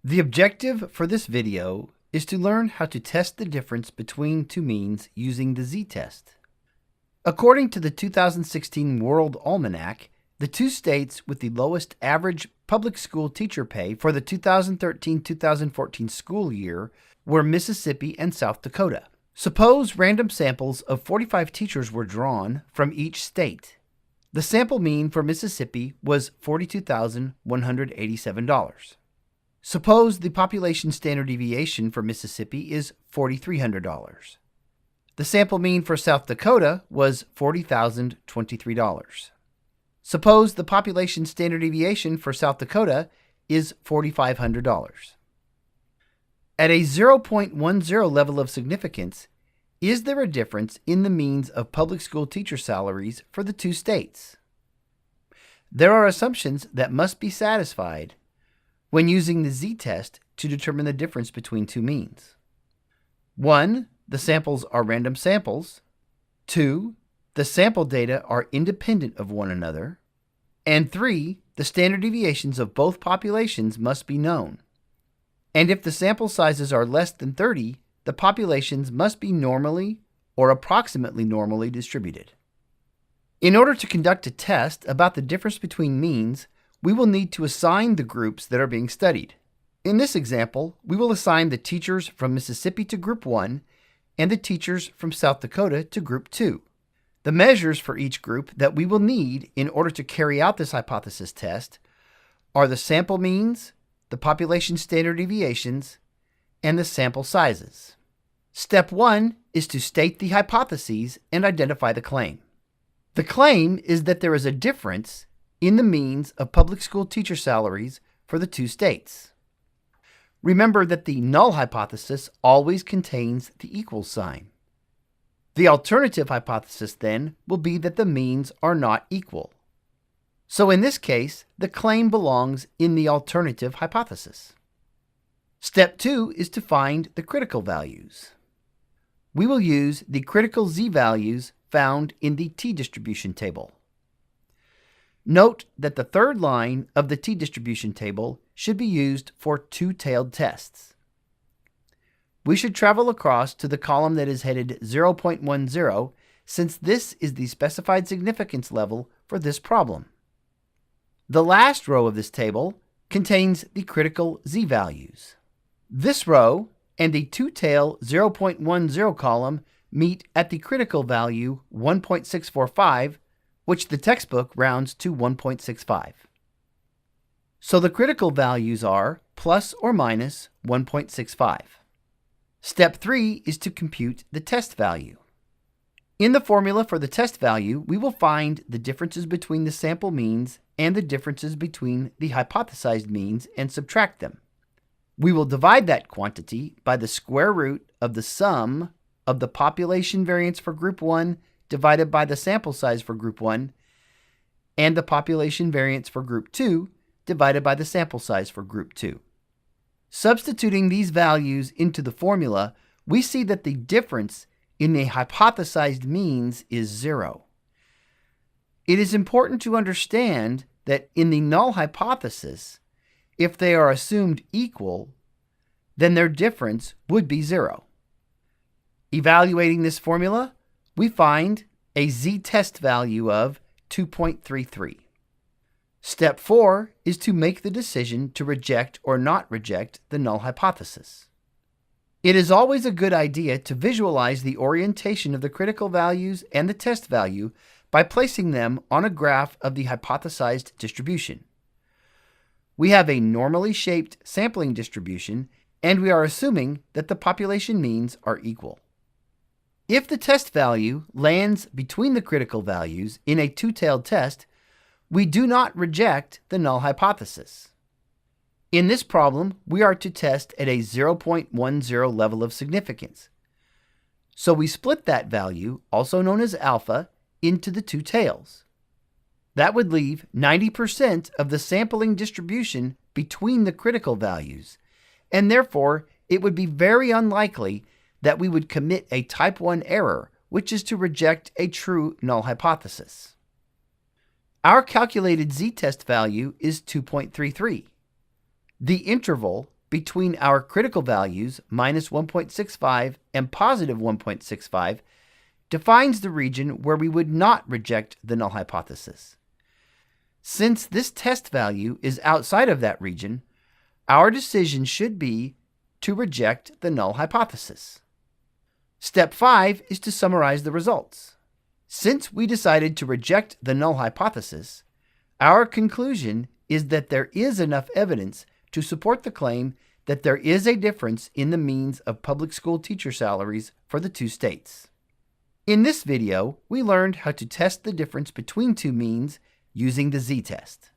The objective for this video is to learn how to test the difference between two means using the z-test. According to the 2016 World Almanac, the two states with the lowest average public school teacher pay for the 2013-2014 school year were Mississippi and South Dakota. Suppose random samples of 45 teachers were drawn from each state. The sample mean for Mississippi was $42,187. Suppose the population standard deviation for Mississippi is $4,300. The sample mean for South Dakota was $40,023. Suppose the population standard deviation for South Dakota is $4,500. At a 0.10 level of significance, is there a difference in the means of public school teacher salaries for the two states? There are assumptions that must be satisfied when using the z-test to determine the difference between two means. 1. The samples are random samples. 2. The sample data are independent of one another. And 3. The standard deviations of both populations must be known. And if the sample sizes are less than 30, the populations must be normally or approximately normally distributed. In order to conduct a test about the difference between means, we will need to assign the groups that are being studied. In this example, we will assign the teachers from Mississippi to Group 1 and the teachers from South Dakota to Group 2. The measures for each group that we will need in order to carry out this hypothesis test are the sample means, the population standard deviations, and the sample sizes. Step 1 is to state the hypotheses and identify the claim. The claim is that there is a difference in the means of public school teacher salaries for the two states. Remember that the null hypothesis always contains the equal sign. The alternative hypothesis then will be that the means are not equal. So in this case, the claim belongs in the alternative hypothesis. Step 2 is to find the critical values. We will use the critical z-values found in the t-distribution table. Note that the third line of the t-distribution table should be used for two-tailed tests. We should travel across to the column that is headed 0.10 since this is the specified significance level for this problem. The last row of this table contains the critical z-values. This row and the two-tail 0.10 column meet at the critical value 1.645, which the textbook rounds to 1.65. So the critical values are plus or minus 1.65. Step 3 is to compute the test value. In the formula for the test value, we will find the differences between the sample means and the differences between the hypothesized means and subtract them. We will divide that quantity by the square root of the sum of the population variance for Group 1 divided by the sample size for Group 1 and the population variance for Group 2 divided by the sample size for Group 2. Substituting these values into the formula, we see that the difference in the hypothesized means is 0. It is important to understand that in the null hypothesis, if they are assumed equal, then their difference would be 0. Evaluating this formula, we find a z-test value of 2.33. Step 4 is to make the decision to reject or not reject the null hypothesis. It is always a good idea to visualize the orientation of the critical values and the test value by placing them on a graph of the hypothesized distribution. We have a normally shaped sampling distribution, and we are assuming that the population means are equal. If the test value lands between the critical values in a two-tailed test, we do not reject the null hypothesis. In this problem, we are to test at a 0.10 level of significance. So we split that value, also known as alpha, into the two tails. That would leave 90% of the sampling distribution between the critical values, and therefore it would be very unlikely that we would commit a type 1 error, which is to reject a true null hypothesis. Our calculated z-test value is 2.33. The interval between our critical values, minus 1.65 and positive 1.65, defines the region where we would not reject the null hypothesis. Since this test value is outside of that region, our decision should be to reject the null hypothesis. Step 5 is to summarize the results. Since we decided to reject the null hypothesis, our conclusion is that there is enough evidence to support the claim that there is a difference in the means of public school teacher salaries for the two states. In this video, we learned how to test the difference between two means using the z-test.